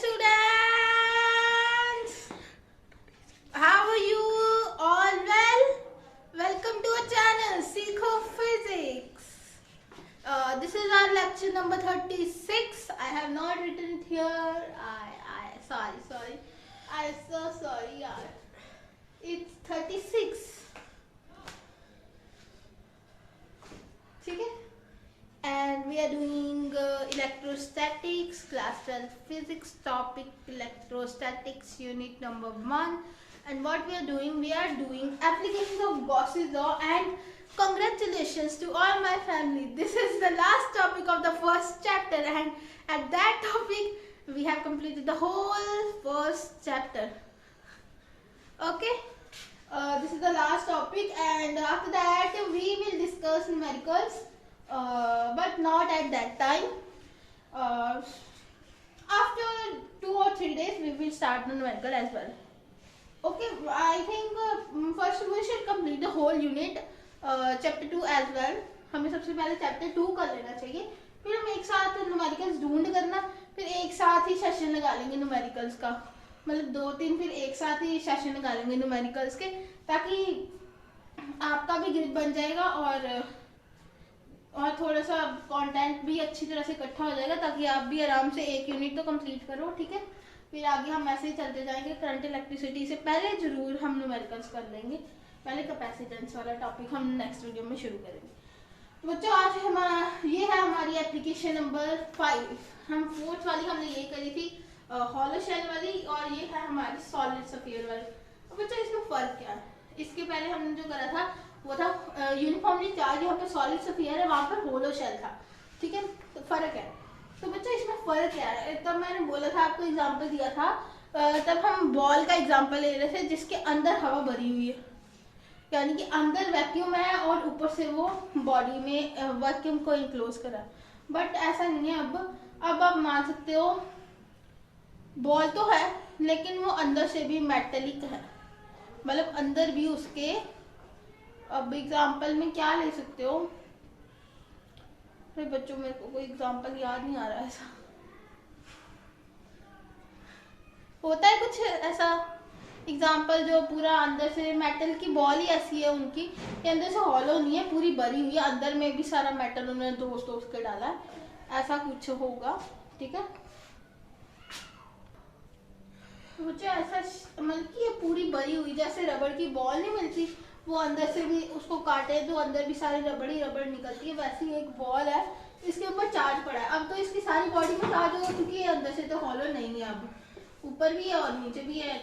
students, how are you all? Welcome to our channel Seekho Physics. This is our lecture number 36. I have not written it here. Sorry. I'm so sorry, yaar. It's 36. Okay? And we are doing electrostatics, class 12 physics, topic electrostatics, unit number 1. And what we are doing applications of Gauss's law. And congratulations to all my family. This is the last topic of the first chapter, and at that topic we have completed the whole first chapter. Okay? This is the last topic, and after that we will discuss numericals. But not at that time. After 2 or 3 days we will start the numerical as well. Okay, I think first we should complete the whole unit, chapter 2 as well. हमें सबसे पहले chapter 2 कर लेना चाहिए, फिर हम एक साथ numericals ढूंढ करना, फिर एक साथ ही सेशन लगा लेंगे numericals का, मतलब 2-3 फिर एक साथ ही सेशन लगा लेंगे numericals के, ताकि आपका भी ग्रिप बन जाएगा और थोड़ा सा कंटेंट भी अच्छी तरह से इकट्ठा हो जाएगा, ताकि आप भी आराम से एक यूनिट तो कंप्लीट करो. ठीक है, फिर आगे हम ऐसे ही चलते जाएंगे. करंट इलेक्ट्रिसिटी से पहले जरूर हम न्यूमेरिकल्स कर लेंगे. पहले कैपेसिटेंस वाला टॉपिक हम नेक्स्ट वीडियो में शुरू करेंगे. तो बच्चों, आज ये है हमारी एप्लीकेशन नंबर 5. हम फोर्थ वाली हमने ये करी थी, हॉलो शेल वाली, और ये है हमारी सॉलिड स्फीयर वाली. तो बच्चों, इसमें फर्क क्या है? इसके पहले हमने जो करा था वो था यूनिफॉर्मली चार्ज, यहाँ पे सॉलिड स्फीयर है, वहाँ पर होलो शेल था. ठीक है, तो फर्क है. तो बच्चों, इसमें फर्क क्या है? तब मैंने बोला था, आपको एग्जांपल दिया था, तब हम बॉल का एग्जांपल ले रहे थे जिसके अंदर हवा भरी हुई है, यानी कि अंदर वैक्यूम है और ऊपर से वो बॉडी में वैक्यूम को इनक्लोज करा. बट ऐसा नहीं है. अब आप मान सकते हो बॉल तो है, लेकिन वो अंदर से भी मेटेलिक है, मतलब अंदर भी उसके. अब एग्जाम्पल में क्या ले सकते हो? बच्चों, मेरे को कोई एग्जाम्पल याद नहीं आ रहा. ऐसा होता है कुछ ऐसा एग्जाम्पल जो पूरा अंदर से मेटल की बॉल ही ऐसी है उनकी कि अंदर से हॉलो नहीं है, पूरी भरी हुई है, अंदर में भी सारा मेटल उन्होंने दोस्त के डाला है. ऐसा कुछ होगा. ठीक है, मुझे ऐसा मतलब कि ये पूरी भरी हुई, जैसे रबड़ की बॉल नहीं मिलती, वो अंदर से भी उसको काटे तो अंदर भी सारी रबड़ निकलती है, वैसी एक बॉल है, इसके ऊपर चार्ज पड़ा है. अब तो इसकी सारी बॉडी में चार्ज हो चुकी है, अंदर से तो हॉलो नहीं है, अब ऊपर भी है और नीचे भी है.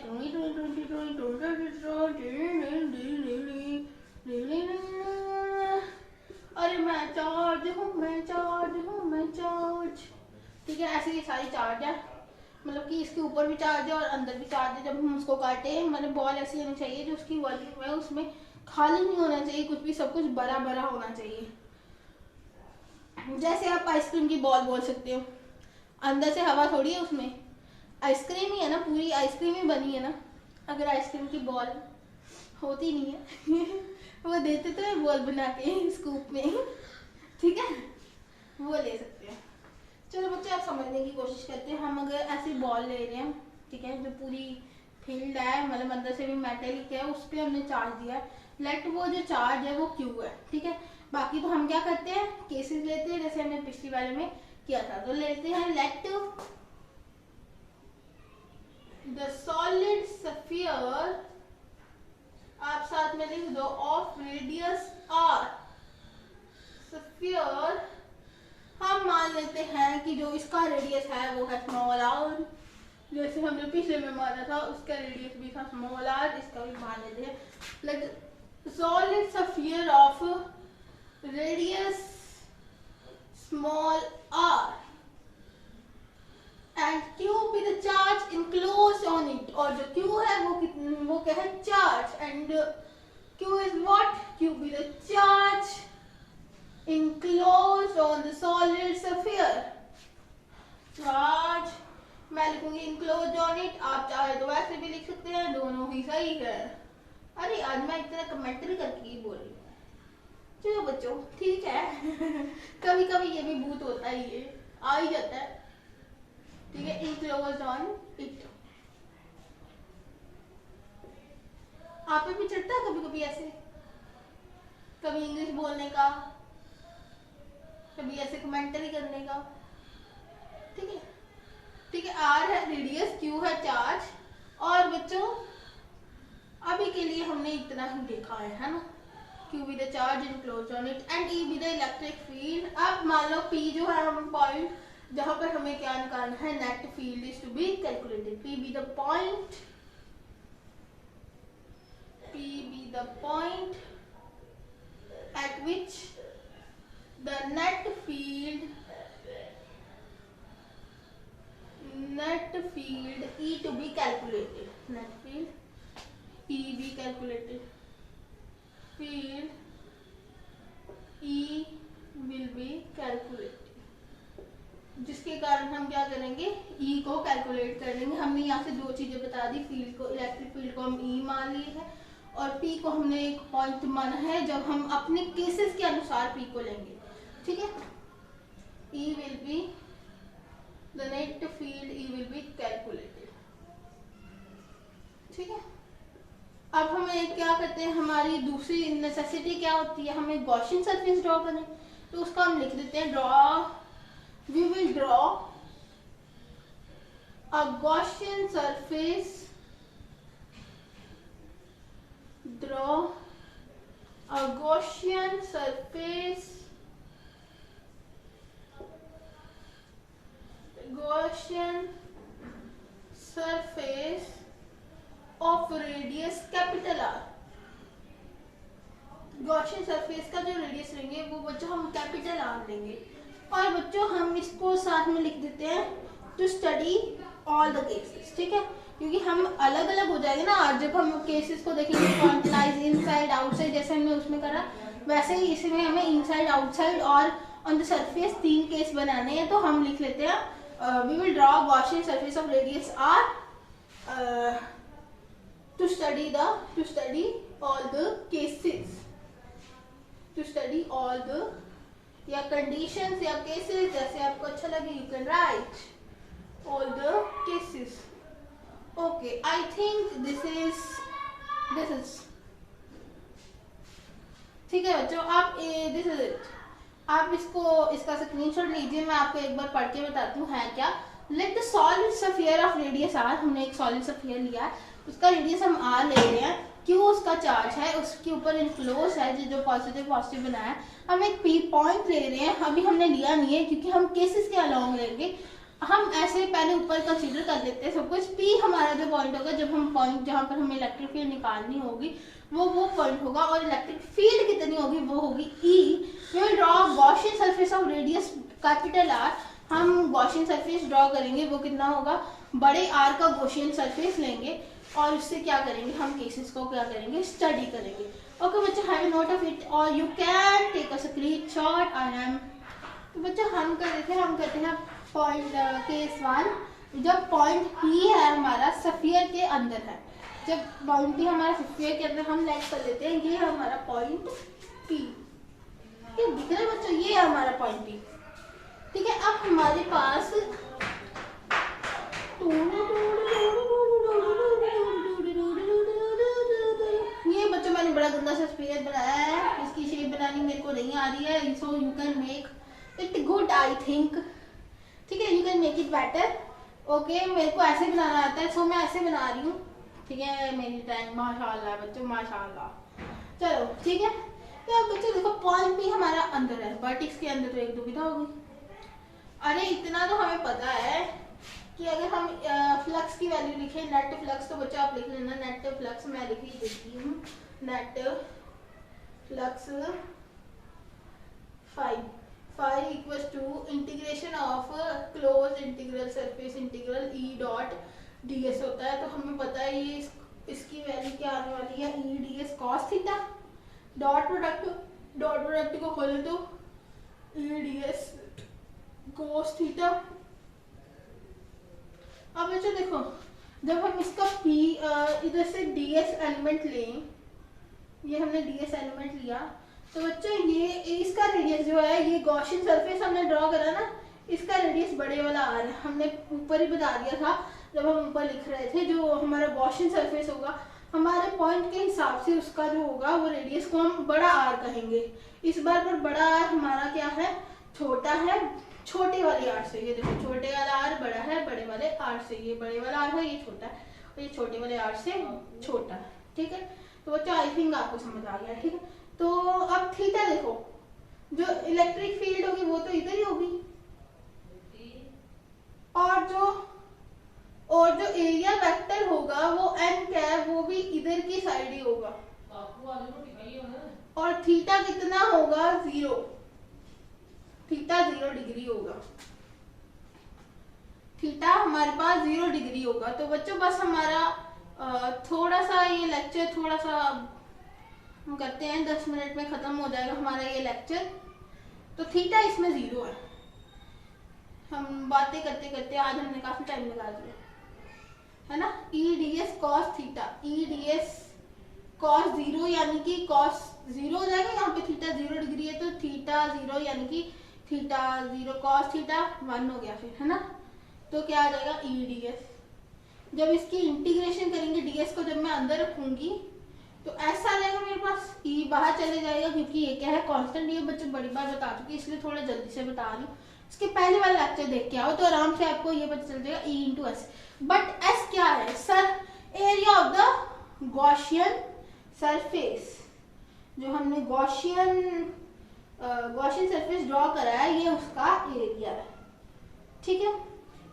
अरे मैं चार्ज हूँ. ठीक है, ऐसे ये सारी चार्ज है, मतलब कि इसके ऊपर भी चार्ज है और अंदर भी चार्ज है. जब हम उसको काटे, मतलब बॉल ऐसी होनी चाहिए जो उसकी वॉल्यूम है उसमें खाली नहीं होना चाहिए कुछ भी, सब कुछ भरा होना चाहिए. जैसे आप आइसक्रीम की बॉल बोल सकते हो, अंदर से हवा थोड़ी है उसमें, आइसक्रीम ही है ना, पूरी आइसक्रीम ही बनी है ना. अगर आइसक्रीम की बॉल होती नहीं है वो देते तो है बॉल बना के स्कूप में. ठीक है, वो ले सकते हैं. चलो बच्चे, आप समझने की कोशिश करते हैं. हम अगर ऐसी बॉल ले रहे हैं, ठीक है, जो पूरी फील्ड है, मतलब अंदर से भी मेटेलिक है, उस पर हमने चार्ज दिया है. लेट वो जो चार्ज है वो क्यू है. ठीक है, बाकी तो हम क्या करते हैं, केसेस लेते हैं, जैसे हमने पिछली वाले में किया था. तो लेते हैं लेट द सॉलिड स्फीयर, आप साथ में लिख दो, ऑफ रेडियस आर. स्फीयर हम मान लेते हैं कि जो इसका रेडियस है वो है स्मॉल आर, जैसे हमने पिछले में माना था उसका रेडियस भी था स्मॉल आर, इसका भी मान लेते हैं. Like solid sphere of radius small R and Q with charge enclosed on it. और जो क्यू है वो क्या है? Charge. And Q is what? Q with charge enclosed on the solid sphere. Charge मैं लिखूंगी enclosed on it, आप चाहे तो वैसे भी लिख सकते हैं, दोनों ही सही है. अरे आज मैं इतना कमेंट्री करके ही बोल रही हूँ. चलो बच्चों, ठीक है कभी कभी ये भी भूत होता ही है, आ ही जाता है. ठीक है, enclosed on it. आप पे भी चढ़ता है कभी कभी ऐसे, कभी इंग्लिश बोलने का, कभी ऐसे कमेंटरी करने का, ठीक है ठीक है। आर है रेडियस, क्यू है चार्ज, और बच्चों अभी के लिए हमने इतना ही देखा है ना। Q be the charge enclosed on it and E be the electric field। अब मान लो P जो है हम पॉइंट जहां पर हमें क्या निकालना है, net field is to be calculated. P be the point, P be the point at which the net field E to be calculated, net field E be calculated, field E will be calculated, जिसके कारण हम क्या करेंगे, E को calculate कर लेंगे। हमने यहाँ से दो चीजें बता दी, फील्ड को, इलेक्ट्रिक फील्ड को हम E मान लिए है और P को हमने एक पॉइंट माना है जब हम अपने केसेस के अनुसार P को लेंगे, ठीक है। E will be the net field E will be calculated, ठीक है। अब हमें क्या करते हैं, हमारी दूसरी नेसेसिटी क्या होती है, हमें गॉसियन सरफेस ड्रॉ करें, तो उसका हम लिख देते हैं we will draw a Gaussian surface, draw a Gaussian surface, of radius capital R. Gaussian surface का जो रेडियस लेंगे वो बच्चों हम कैपिटल आर लेंगे, और बच्चों हम इसको साथ में लिख देते हैं to study all the cases, ठीक है। क्योंकि हम अलग अलग हो जाएंगे ना, और जब हम केसेस को देखेंगे क्वांटिलाइज इनसाइड आउटसाइड, जैसे हमने उसमें करा वैसे ही इसमें हमें इनसाइड आउटसाइड और ऑन द सरफेस 3 केस बनाने हैं। तो हम लिख लेते हैं we will draw Gaussian surface of radius R to study all the cases, to study all the या conditions या cases, जैसे आपको अच्छा लगे you can write all the cases। Okay, I think this is ठीक है बच्चों, आप this is it। आप इसका स्क्रीनशॉट लीजिए, मैं आपको एक बार पढ़ के बताती हूँ है क्या। Let the solid sphere of radius r, हमने एक solid sphere लिया है, उसका रेडियस हम r ले रहे हैं, क्यों उसका चार्ज है, उसके ऊपर इनक्लोज है जो पॉजिटिव बनाया है। हम एक P पॉइंट ले रहे हैं, अभी हमने लिया नहीं है क्योंकि हम केसेस के अलोंग लेंगे। हम ऐसे पहले ऊपर कंसीडर कर लेते हैं सब कुछ। P हमारा जो पॉइंट होगा, जब हम पॉइंट जहाँ पर हमें इलेक्ट्रिक फील्ड निकालनी होगी वो पॉइंट होगा, और इलेक्ट्रिक फील्ड कितनी होगी वो होगी E। We will draw Gaussian surface of radius capital R। हम गॉसियन सरफेस ड्रॉ करेंगे, वो कितना होगा, बड़े R का गॉसियन सरफेस लेंगे और उससे क्या करेंगे, हम केसेस को क्या करेंगे, स्टडी करेंगे। ओके बच्चों, have a note of it और you can take a screenshot. I am तो बच्चों हम करते हैं पॉइंट केस 1। जब पॉइंट P है हमारा सफियर के अंदर है, जब पॉइंट P हमारा सफियर के अंदर, हम लेट कर लेते हैं ये है हमारा पॉइंट P। ये दिख रहा है बच्चों, ये है हमारा पॉइंट P, ठीक है। अब हमारे पास ये बच्चों मैंने बड़ा गंदा सा स्फीयर बनाया है, इसकी शेप बनानी मेरे को नहीं आ रही है, so you can make it good I think, ठीक है। You can make it better. Okay, मेरे को ऐसे बनाना आता है, सो मैं ऐसे बना रही हूँ, ठीक है। मेरी ड्राइंग माशाल्लाह बच्चों, माशाल्लाह। चलो ठीक है, तो अब बच्चों देखो पॉइंट भी हमारा अंदर है, वर्टेक्स के अंदर, तो एक दुविधा होगी। अरे इतना तो हमें पता है कि अगर हम फ्लक्स की वैल्यू लिखें, नेट फ्लक्स, तो बच्चा आप लिख लेना नेट फ्लक्स, मैं लिख ही देती हूँ net flux 5 equals to integration of close integral surface integral E dot ds होता है। तो हमें पता है ये इसकी वैल्यू क्या आने वाली है, E ds cos theta, dot product को खोले तो E ds cos थीटा। अब बच्चों देखो, जब हम इसका P इधर से ds एलिमेंट लें, ये हमने ds एलिमेंट लिया, तो बच्चों ये इसका रेडियस जो है, ये गॉसियन सरफेस हमने ड्रॉ करा ना, इसका रेडियस बड़े वाला आर है, हमने ऊपर ही बता दिया था जब हम ऊपर लिख रहे थे। जो हमारा गॉसियन सरफेस होगा हमारे पॉइंट के हिसाब से उसका जो होगा वो रेडियस को हम बड़ा आर कहेंगे। इस बार पर बड़ा आर हमारा क्या है, छोटा है छोटे वाले आर से। ये देखो छोटे वाला आर बड़ा है बड़े वाले आर से, ये बड़े वाला आर है ये छोटा है और ये छोटे वाले आर से छोटा है। ठीक है, तो बच्चों आई थिंक आपको समझ आ गया। ठीक है, तो अब थीटा देखो, जो इलेक्ट्रिक फील्ड होगी वो तो इधर ही होगी और जो एरिया वेक्टर होगा वो एन कैप वो भी इधर की साइड ही होगा। और थीटा कितना होगा 0, थीटा 0 डिग्री होगा। थीटा हमारे पास 0 डिग्री होगा। तो बच्चों बस हमारा थोड़ा सा ये लेक्चर थोड़ा सा हम करते हैं, 10 मिनट में खत्म हो जाएगा हमारा ये लेक्चर। तो थीटा इसमें 0 है। हम बातें करते करते आज हमने काफी टाइम निकाल दिया है ना। E D S cos theta, E D S cos 0 यानी कि कॉस 0 हो जाएगा। यहाँ पे थीटा 0 डिग्री है तो थीटा 0 यानी कि थीटा 0 कॉस थीटा 1 हो गया फिर, है ना। तो क्या आ जाएगा ई डी एस। जब इसकी इंटीग्रेशन करेंगे डीएस को, जब मैं अंदर रखूंगी तो ऐसा आ जाएगा मेरे पास, ई बाहर चले जाएगा क्योंकि ये क्या है कांस्टेंट। ये बच्चे बड़ी बार बता चुकी इसलिए थोड़ा जल्दी से बता रही हूँ। इसके पहले वाला लेक्चर देख के आओ तो आराम से आपको ये पता चल जाएगा E into S. But S क्या है sir, area of the Gaussian surface. जो हमने गॉसियन सरफेस ड्रॉ करा है ये उसका एरिया है। ठीक है,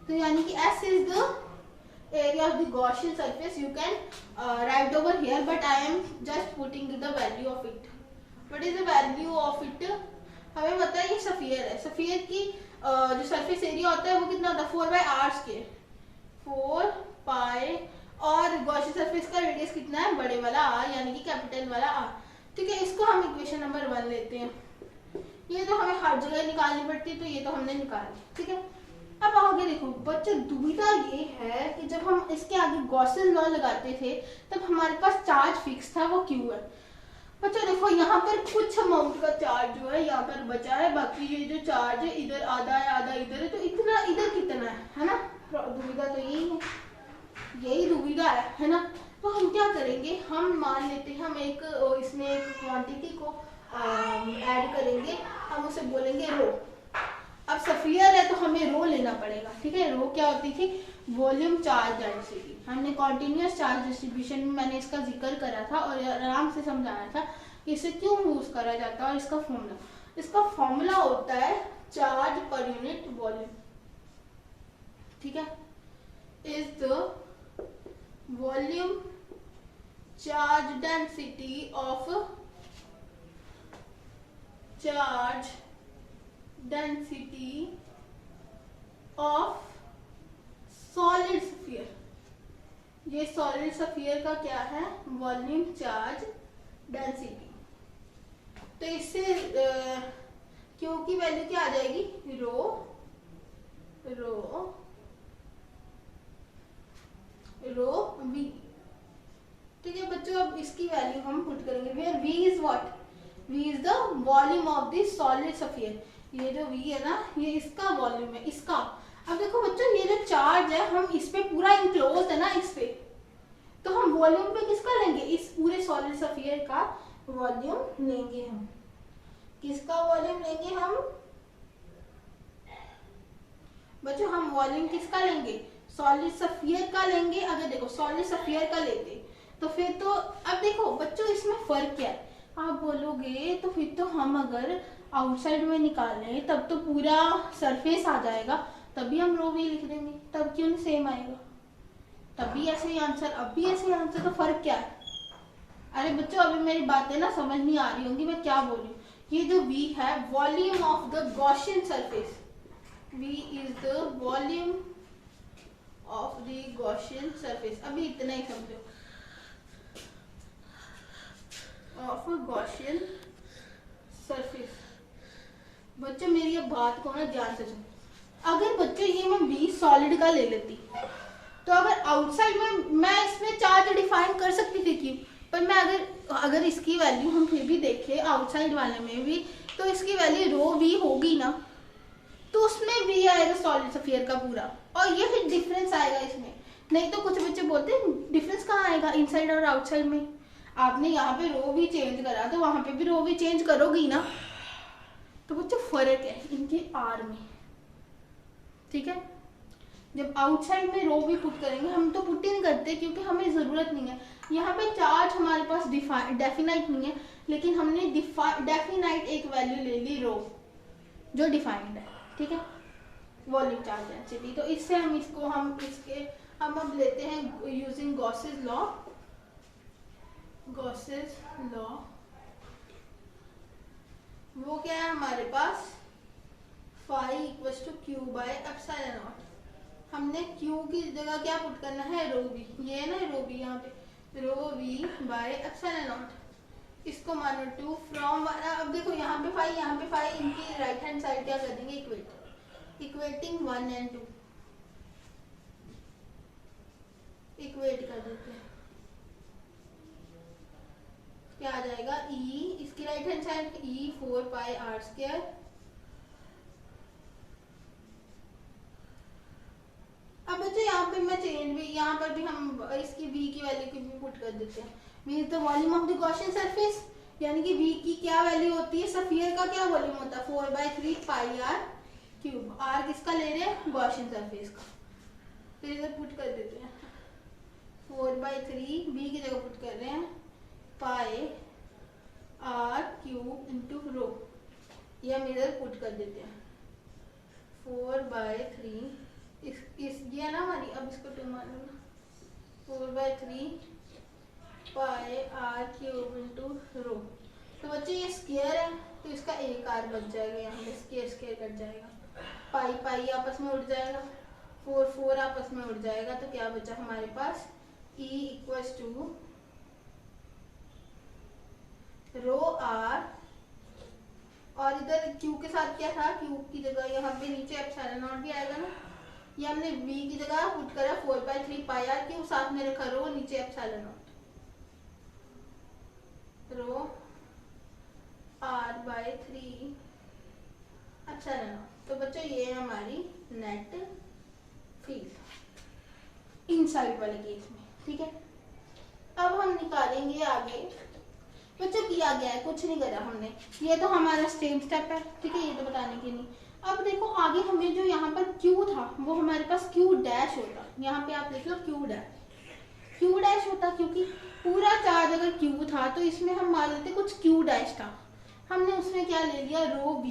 तो यानी कि S is the area of the Gaussian surface. You can write over here, but I am just putting the value of it. What is the value of it? हमें पता है ये सफियर है। सफियर की जो सरफेस एरिया होता है वो कितना होता है 4/r², 4 पाई। और गॉसियन सरफेस का रेडियस कितना है बड़े वाला r यानी कि कैपिटल वाला r। ठीक है, इसको हम इक्वेशन नंबर 1 लेते हैं। ये तो हमें हर जगह निकालनी पड़ती है तो ये तो हमने निकाल ली। ठीक है, अब आगे देखो बच्चों, दुविधा ये है कि जब हम इसके आगे गॉसियन लॉ लगाते थे तब हमारे पास चार्ज फिक्स था, वो क्यों है बच्चों। देखो यहाँ पर कुछ अमाउंट का चार्ज जो है यहाँ पर बचा है, बाकी ये जो चार्ज है इधर आधा है आधा इधर है, तो इतना इधर कितना है ना। दुविधा तो यही है, यही दुविधा है ना। तो हम क्या करेंगे, हम मान लेते हैं हम एक इसमें एक क्वांटिटी को ऐड करेंगे, हम उसे बोलेंगे रो। अब सफियर है तो हमें रो लेना पड़ेगा। ठीक है, रो क्या होती थी, वॉल्यूम चार्ज डेंसिटी। हमने कॉन्टिन्यूअस चार्ज डिस्ट्रीब्यूशन में मैंने इसका जिक्र करा था और आराम से समझाया था कि इसे क्यों यूज करा जाता है। और इसका फॉर्मूला होता है चार्ज पर यूनिट वॉल्यूम। ठीक है, is the volume charge density of charge density of solid sphere. ये सॉलिड स्फीयर का क्या है, वॉल्यूम चार्ज डेंसिटी। तो इससे क्यू की वैल्यू क्या आ जाएगी, रो वी। ठीक है बच्चों, अब इसकी वैल्यू हम पुट करेंगे where V is what, V is the volume of the solid sphere. ये जो v है ना ये इसका वॉल्यूम है, इसका। अब देखो बच्चों ये जो चार्ज है हम इस पे पूरा इंक्लोज है ना इस पे, तो हम वॉल्यूम पे किसका लेंगे, इस पूरे सॉलिड स्फीयर का वॉल्यूम लेंगे हम। किसका वॉल्यूम लेंगे हम बच्चों, हम वॉल्यूम किसका लेंगे, सॉलिड स्फीयर का लेंगे। अगर देखो सॉलिड स्फीयर का लेते तो फिर तो, अब देखो बच्चों इसमें फर्क क्या है, आप बोलोगे तो फिर तो हम अगर आउटसाइड में निकालें तब तो पूरा सरफेस आ जाएगा, तभी हम रो भी लिख देंगे, तब क्यों नहीं सेम आएगा, तब भी ऐसे ही आंसर, अब भी ऐसे ही आंसर। तो फर्क क्या है। अरे बच्चों अभी मेरी बातें ना समझ नहीं आ रही होंगी मैं क्या बोल रही हूँ। ये जो v है volume of the Gaussian surface, v is the volume of the Gaussian surface. अभी इतना ही समझो, ऑफ गॉसियन सरफेस। बच्चों मेरी अब बात को ना ध्यान से सुनो। अगर बच्चों ये मैं v सॉलिड का ले लेती तो अगर आउटसाइड में मैं इसमें चार्ज डिफाइन कर सकती थी क्यों, पर मैं अगर इसकी वैल्यू हम फिर भी देखें आउटसाइड वाले में भी तो इसकी वैल्यू रो वी होगी ना। तो उसमें भी आएगा सॉलिड स्फीयर का पूरा, और ये फिर डिफरेंस आएगा इसमें। नहीं तो कुछ बच्चे बोलते हैं डिफरेंस कहाँ आएगा इनसाइड और आउटसाइड में, आपने यहाँ पे रो भी चेंज करा तो वहां पे भी रो भी चेंज करोगी ना। तो बच्चों फर्क है इनके आर में, ठीक है। जब आउटसाइड में रो भी पुट करेंगे, हम तो पुट ही नहीं करते क्योंकि हमें जरूरत नहीं है। यहाँ पे चार्ज हमारे पास डेफिनाइट नहीं है, लेकिन हमने डेफिनाइट एक वैल्यू ले ली रो जो डिफाइंड है, ठीक है, वॉल्यूम चार्ज डेंसिटी। तो इससे हम इसको हम अब लेते हैं using Gauss's law. Gauss's law वो क्या है हमारे पास, phi equals to q by epsilon naught. हमने क्यू की जगह क्या पुट करना है, रो वी, ये है ना रो वी, यहाँ पे रो वी बाय एप्सिलॉन नॉट। इसको मानो टू फ्रॉम, अब देखो यहाँ पे फाई यहाँ पे फाई, इनकी राइट हैंड साइड क्या कर देंगे, इक्वेटिंग 1 and 2 इक्वेट कर देते हैं। क्या आ जाएगा, ई इसकी right hand side E 4 pi R square, अब बच्चे यहाँ पे मैं चेंज भी, यहाँ पर भी हम इसकी v की वैल्यू की भी पुट कर देते हैं। v is the volume of the Gaussian surface, यानी कि v की क्या वैल्यू होती है, सफियर का क्या वॉल्यूम होता है 4/3 पाई आर क्यूब। r किसका ले रहे हैं, गॉसियन सरफेस का, तो इधर पुट कर देते हैं 4/3, v की जगह पुट कर रहे हैं पाई आर क्यूब इंटू रो, ये हम इधर पुट कर देते हैं 4/3 इस ये ना हमारी, अब इसको 2 मान लो, 4/3 pi r cube into rho. तो बच्चे ये स्क्वायर है तो इसका एक आर बच जाएगा, यहाँ पे स्क्वायर स्क्वायर कट जाएगा, पाई पाई आपस में उड़ जाएगा, 4 4 आपस में उड़ जाएगा, तो क्या बचा हमारे पास, E equals to rho R, और इधर Q के साथ क्या था, Q की जगह यहाँ पे नीचे एप्सिलॉन नॉट भी आएगा ना, ये हमने v की जगह पुट करा 4/3 पाई आर क्यूब, साथ में रखा रो, नीचे epsilon naught, rho r/3 epsilon naught. तो बच्चों ये है हमारी नेट फील्ड इनसाइड वाले केस में, ठीक है। अब हम निकालेंगे आगे, बच्चों किया गया है कुछ नहीं करा हमने, ये तो हमारा सेम स्टेप है, ठीक है, ये तो बताने के नहीं। अब देखो आगे हमें जो यहाँ पर Q था वो हमारे पास Q डैश होता, यहाँ पे आप देख लो Q डैश होता, क्योंकि पूरा चार्ज अगर Q था तो इसमें हम मान लेते कुछ Q डैश था, हमने उसमें क्या ले लिया, रो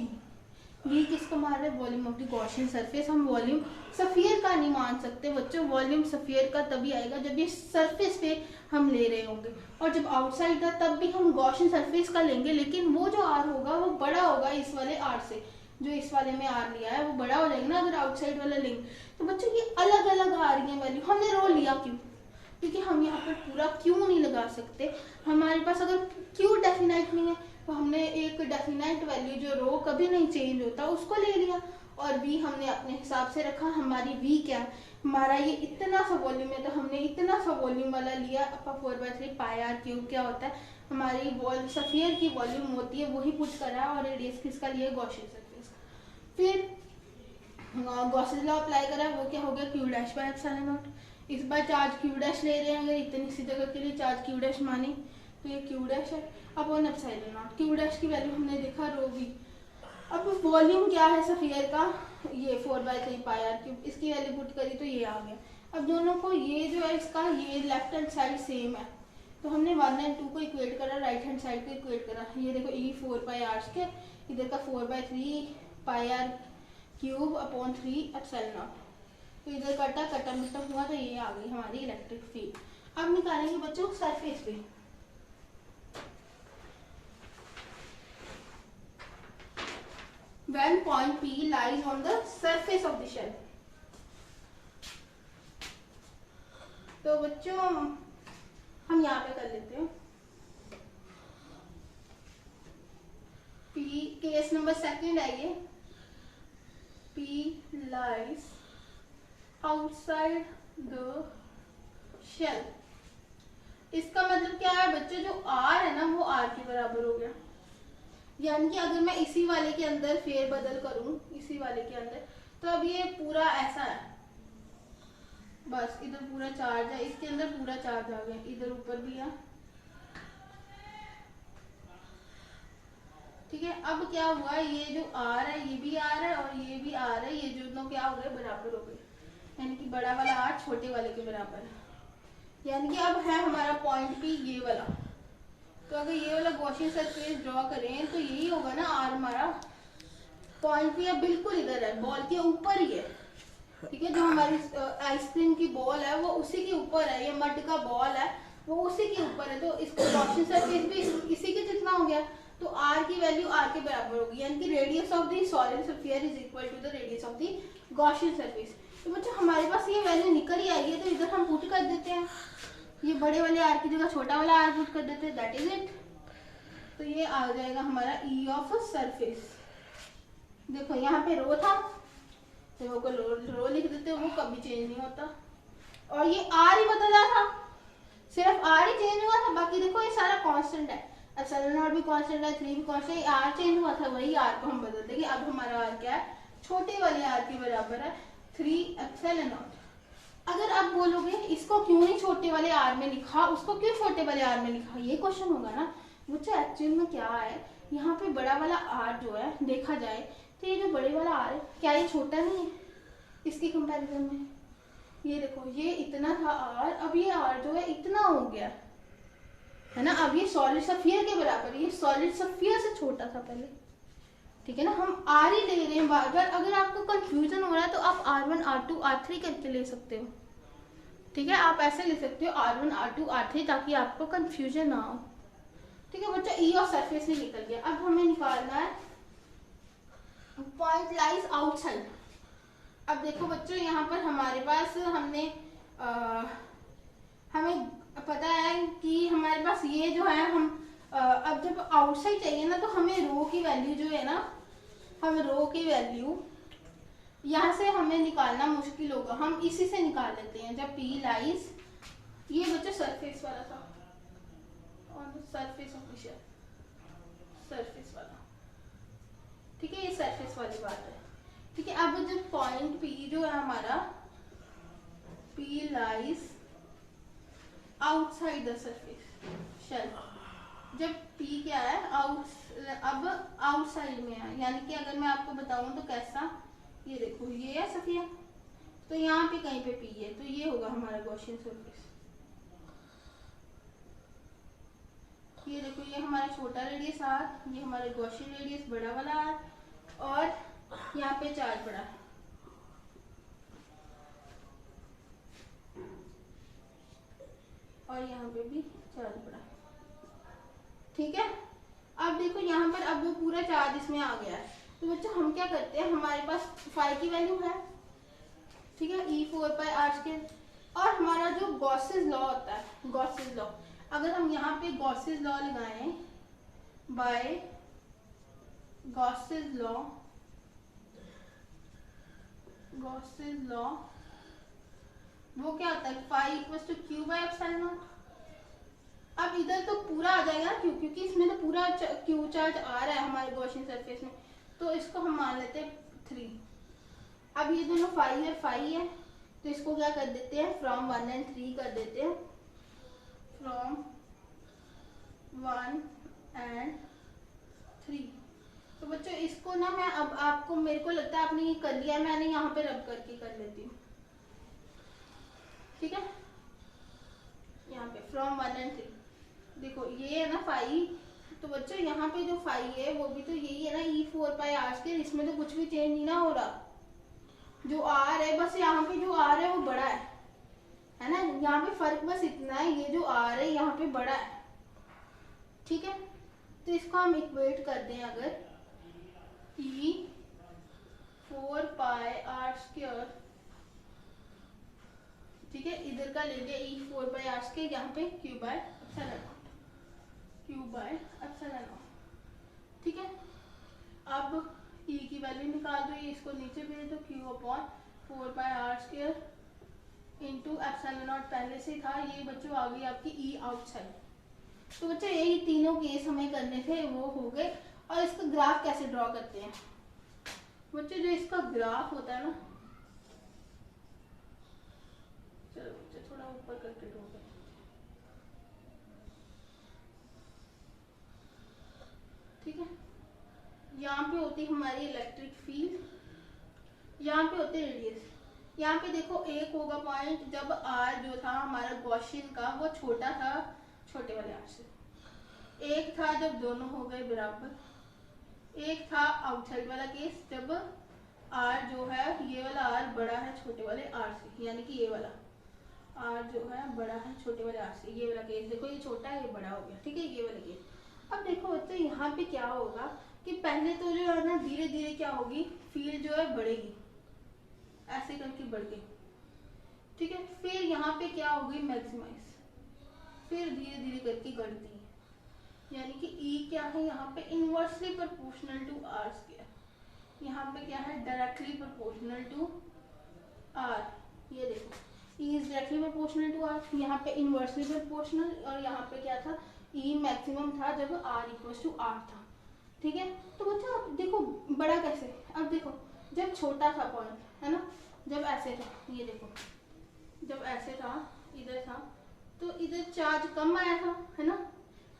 v किसको मार रहे, volume of the Gaussian surface. हम वॉल्यूम सफियर का नहीं मान सकते बच्चों, वॉल्यूम सफियर का तभी आएगा जब ये सरफेस पे हम ले रहे होंगे, और जब आउटसाइड था तब भी हम गॉसियन सरफेस का लेंगे, लेकिन वो जो आर होगा वो बड़ा होगा इस वाले आर से, जो इस वाले में आर लिया है वो बड़ा हो जाएगा ना अगर आउटसाइड वाला लेंगे। तो बच्चों ये अलग अलग आ रही है वैल्यू, हमने रो लिया क्यों, क्योंकि हम यहाँ पर पूरा क्यों नहीं लगा सकते, हमारे पास अगर क्यों डेफिनाइट नहीं है तो हमने एक डेफिनाइट वैल्यू जो रो कभी नहीं चेंज होता उसको ले लिया, और v हमने अपने हिसाब से रखा। हमारी v क्या है, हमारा ये इतना सा वॉल्यूम है तो हमने इतना सा वॉल्यूम वाला लिया, अपा 4/3 पाई आर क्यूब क्या होता है, हमारी वॉल सफियर की वॉल्यूम होती है वही पुट करा, और रेडियस किसका लिए, गॉसियन सरफेस। फिर गॉसेस लॉ अप्लाई करा, वो क्या हो गया, Q dash by epsilon not. इस बार चार्ज क्यू डैश ले रहे हैं, अगर इतनी सी जगह के लिए चार्ज क्यू डैश माने तो ये क्यू डैश है upon epsilon not. Q dash की वैल्यू हमने देखा रो वी। अब वॉल्यूम क्या है सफियर का, ये 4/3 पाई आर क्यूब, इसकी वैल्यू पुट करी तो ये आ गया। अब दोनों को ये जो है इसका ये लेफ्ट हैंड साइड सेम है, तो हमने 1 और 2 को इक्वेट करा, राइट हैंड साइड को इक्वेट करा। ये देखो ई 4 पाई आर के, इधर का 4/3 pi r cube upon 3 epsilon naught, तो इधर कटा कटा मिटा हुआ, तो ये आ गई हमारी इलेक्ट्रिक फील्ड। अब निकालेंगे बच्चों सरफेस पे, when point P lies on the surface of the shell। तो बच्चों हम यहाँ पे कर लेते हैं P, केस नंबर सेकंड है ये, P lies outside the shell। इसका मतलब क्या है बच्चों, जो R है ना वो R के बराबर हो गया, यानी कि अगर मैं इसी वाले के अंदर फेर बदल करूं, इसी वाले के अंदर, तो अब ये पूरा ऐसा है, बस इधर पूरा चार्ज है, इसके अंदर पूरा चार्ज आ गया, इधर ऊपर भी है, ठीक है। अब क्या हुआ, ये जो आर है ये भी आर है और ये भी आर है, ये दोनों क्या हो गए, बराबर हो गए, यानी कि बड़ा वाला आर छोटे वाले के बराबर है। यानी कि अब है हमारा पॉइंट पी ये वाला, तो अगर ये वाला गॉसियन सरफेस ड्रॉ करें तो यही होगा ना आर हमारा पॉइंट पी, अब बिल्कुल इधर है, बॉल के ऊपर ही है, ठीक है। जो हमारी आइसक्रीम की बॉल है वो उसी के ऊपर है, ये मड का बॉल है वो उसी के ऊपर है, तो इसको गॉसियन सरफेस भी इसी के जितना हो गया, तो r की वैल्यू r के बराबर होगी, यानी कि radius of the solid sphere is equal to the radius of the Gaussian surface. तो बच्चों हमारे पास ये वैल्यू निकल ही आई है, तो इधर हम पुट कर देते हैं, ये बड़े वाले r की जगह छोटा वाला r पुट कर देते हैं, दैट इज इट। तो ये आ जाएगा हमारा E ऑफ सरफेस। देखो यहाँ पे रो था, तो वो को रो लिख देते हैं, वो कभी चेंज नहीं होता, और ये r ही बदला था, सिर्फ r ही चेंज हुआ था, बाकी देखो ये सारा कांस्टेंट है, एप्सिलॉन नॉट भी कांस्टेंट है, 3 भी कांस्टेंट है, r चेंज हुआ था, वही r को हम बदल देंगे। अब हमारा r क्या है, छोटे वाले r के बराबर है 3 एप्सिलॉन नॉट। अगर आप बोलोगे इसको क्यों नहीं छोटे वाले r में लिखा, उसको क्यों छोटे वाले r में लिखा, ये क्वेश्चन होगा ना। मुझे एक्चुअल में क्या है, यहाँ पे बड़ा वाला r जो है देखा जाए तो ये जो बड़े वाला r है, क्या ये छोटा नहीं है इसकी कंपैरिजन में, ये देखो ये इतना था r, अब ये r जो है इतना हो गया है ना, अब ये सॉलिड स्फीयर के बराबर, ये सॉलिड स्फीयर से छोटा था पहले, ठीक है ना। हम r ही ले रहे हैं बार बार, अगर आपको कंफ्यूजन हो रहा है तो आप r1 r2 r3 करके ले सकते हो, ठीक है, आप ऐसे ले सकते हो r1 r2 r3 ताकि आपको कंफ्यूजन ना हो, ठीक है बच्चा। E और सरफेस से निकल गया, अब हमें निकालना है पॉइंट लाइज आउटसाइड। अब देखो बच्चों यहाँ पर हमारे पास हमें पता है कि हमारे पास ये जो है हम अब जब आउटसाइड चाहिए ना, तो हमें रो की वैल्यू जो है ना, हम रो की वैल्यू यहाँ से हमें निकालना मुश्किल होगा, हम इसी से निकाल लेते हैं। जब P लाइज, ये बच्चा सरफेस वाला था, सरफेस ऑफिशियल सरफेस वाला, ठीक है, ये सरफेस वाली बात है, ठीक है। अब जब पॉइंट P जो है हमारा, P lies outside the surface shell, जब P क्या है अब आउटसाइड में है, यानी कि अगर मैं आपको बताऊं तो कैसा, ये देखो ये है सफिया, तो यहाँ पे कहीं पे P है, तो ये होगा हमारा गॉसियन सरफेस। ये देखो ये हमारा छोटा रेडियस r, ये हमारा गॉसियन रेडियस बड़ा वाला r, और यहाँ पे चार्ज बड़ा, और यहाँ पे भी चार्ज बड़ा, ठीक है। अब देखो यहाँ पर अब वो पूरा चार्ज इसमें आ गया है, तो बच्चों हम क्या करते हैं, हमारे पास फाई की वैल्यू है, ठीक है, E4πr², और हमारा जो गॉसेस लॉ होता है, गॉसेस लॉ, अगर हम यहाँ पे गॉसेस लॉ लगाएं, by Gauss's law, Gauss's law वो क्या होता है, phi equals to Q by epsilon naught. अब इधर तो पूरा आ जाएगा ना, क्योंकि इसमें तो पूरा Q चार्ज आ रहा है हमारे गॉसियन सरफेस में, तो इसको हम मान लेते हैं 3। अब ये दोनों फाई और फाई है, तो इसको क्या कर देते हैं, फ्रॉम 1 and 3 कर देते हैं, फ्रॉम 1 and 3। तो बच्चों इसको ना मैं अब आपको, मेरे को लगता है आपने ये कर लिया, मैंने यहाँ पे रब करके कर लेती हूँ, ठीक है। यहाँ पे फ्रॉम 1 and 3, देखो ये है ना फाई, तो बच्चों यहाँ पे जो फाई है वो भी तो यही है ना, E4πr², इसमें तो कुछ भी चेंज नहीं ना हो रहा, जो r है बस यहाँ पे जो r है वो बड़ा है ना, यहाँ पे फर्क बस इतना है, ये जो r है यहाँ पे बड़ा है, ठीक है। तो इसको हम इक्वेट करते हैं, अगर E4πr², ठीक है, इधर का ले लिया E4πr², यहाँ पे Q बाय एप्सिलॉन नॉट, ठीक है। अब E की वैल्यू निकाल दो, ये इसको नीचे भेज दो, Q/4πr² इंटू एप्सिलॉन नॉट पहले से था, ये बच्चों आ गई आपकी E आउटसाइड। तो बच्चों यही तीनों केस हमें करने थे, वो हो गए। और इसका ग्राफ कैसे ड्रॉ करते हैं बच्चे, जो इसका ग्राफ होता है ना, चलो बच्चे थोड़ा ऊपर करके ड्रॉ करें। ठीक है, यहाँ पे होती हमारी इलेक्ट्रिक फील्ड, यहाँ पे होते रेडियस। यहाँ पे देखो एक होगा पॉइंट जब आर जो था हमारा गॉसियन का वो छोटा था छोटे वाले आर से, एक था जब दोनों हो गए बराबर, एक था आउटसाइड वाला केस जब आर जो है ये वाला आर बड़ा है छोटे वाले आर से, यानी कि ये वाला आर जो है बड़ा है छोटे वाले आर से, ये वाला केस देखो ये छोटा है ये बड़ा हो गया। ठीक है, ये वाला केस। अब देखो बच्चों यहाँ पे क्या होगा कि पहले तो जो है ना धीरे धीरे क्या होगी, फील्ड जो है बढ़ेगी, ऐसे करके बढ़ गई। ठीक है, फिर यहाँ पे क्या होगी मैक्सिमाइज, फिर धीरे धीरे करके घटती है, यानी कि E क्या है यहाँ पे inversely proportional to R square, यहाँ पे क्या है डायरेक्टली प्रोपोर्शनल टू आर। ये देखो E is directly proportional to R, यहाँ पे इनवर्सली प्रोपोर्शनल, और यहाँ पे क्या था E मैक्सिमम था जब R इक्वल टू R था। ठीक है, तो बच्चों अब देखो बड़ा कैसे, अब देखो जब छोटा था पॉइंट है ना, जब ऐसे था, ये देखो जब ऐसे था इधर था तो इधर चार्ज कम आया था है ना,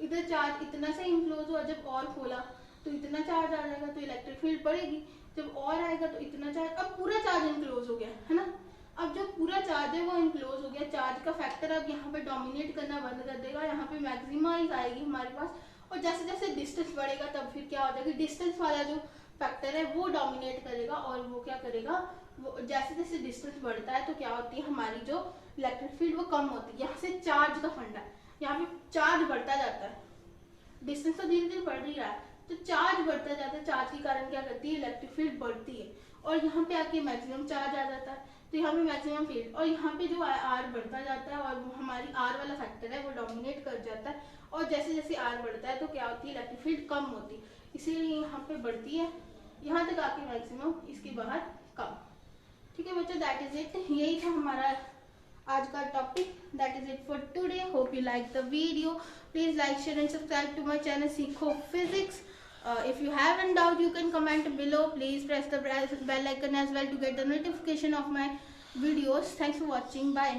इधर चार्ज इतना से इनक्लोज हुआ, जब और खोला तो इतना चार्ज आ जाएगा तो इलेक्ट्रिक फील्ड बढ़ेगी, जब और आएगा तो इतना चार्ज, अब पूरा चार्ज इनक्लोज हो गया है ना। अब जो पूरा चार्ज है वो इनक्लोज हो गया, चार्ज का फैक्टर अब यहाँ पे डोमिनेट करना बंद कर देगा, यहाँ पे मैक्सिमाइज आएगी हमारे पास, और जैसे जैसे डिस्टेंस बढ़ेगा तब फिर क्या हो जाएगा, डिस्टेंस वाला जो फैक्टर है वो डोमिनेट करेगा, और वो क्या करेगा, वो जैसे जैसे डिस्टेंस बढ़ता है तो क्या होती है हमारी जो इलेक्ट्रिक फील्ड वो कम होती है। यहाँ से चार्ज का फंडा है, यहाँ पे चार्ज बढ़ता जाता है, डिस्टेंस तो धीरे धीरे बढ़ ही रहा है तो चार्ज बढ़ता जाता है, चार्ज के कारण क्या करती है इलेक्ट्रिक फील्ड बढ़ती है, और यहाँ पे आके मैक्सिमम चार्ज आ जाता है तो यहाँ पे मैक्सिमम फील्ड, और यहाँ पे जो आर बढ़ता जाता है और वो हमारी आर वाला फैक्टर है वो डोमिनेट कर जाता है, और जैसे जैसे आर बढ़ता है तो क्या होती है इलेक्ट्रिक फील्ड कम होती है, इसीलिए यहाँ पे बढ़ती है, यहाँ तक आके मैक्सिमम, इसके बाहर कम। ठीक है बच्चों, दैट इज इट, यही था हमारा आज का topic, that is it for today. Hope you like the video, please like share and subscribe to my channel Seekho physics. If you have any doubt you can comment below, please press the bell icon as well to get the notification of my videos. Thanks for watching, bye.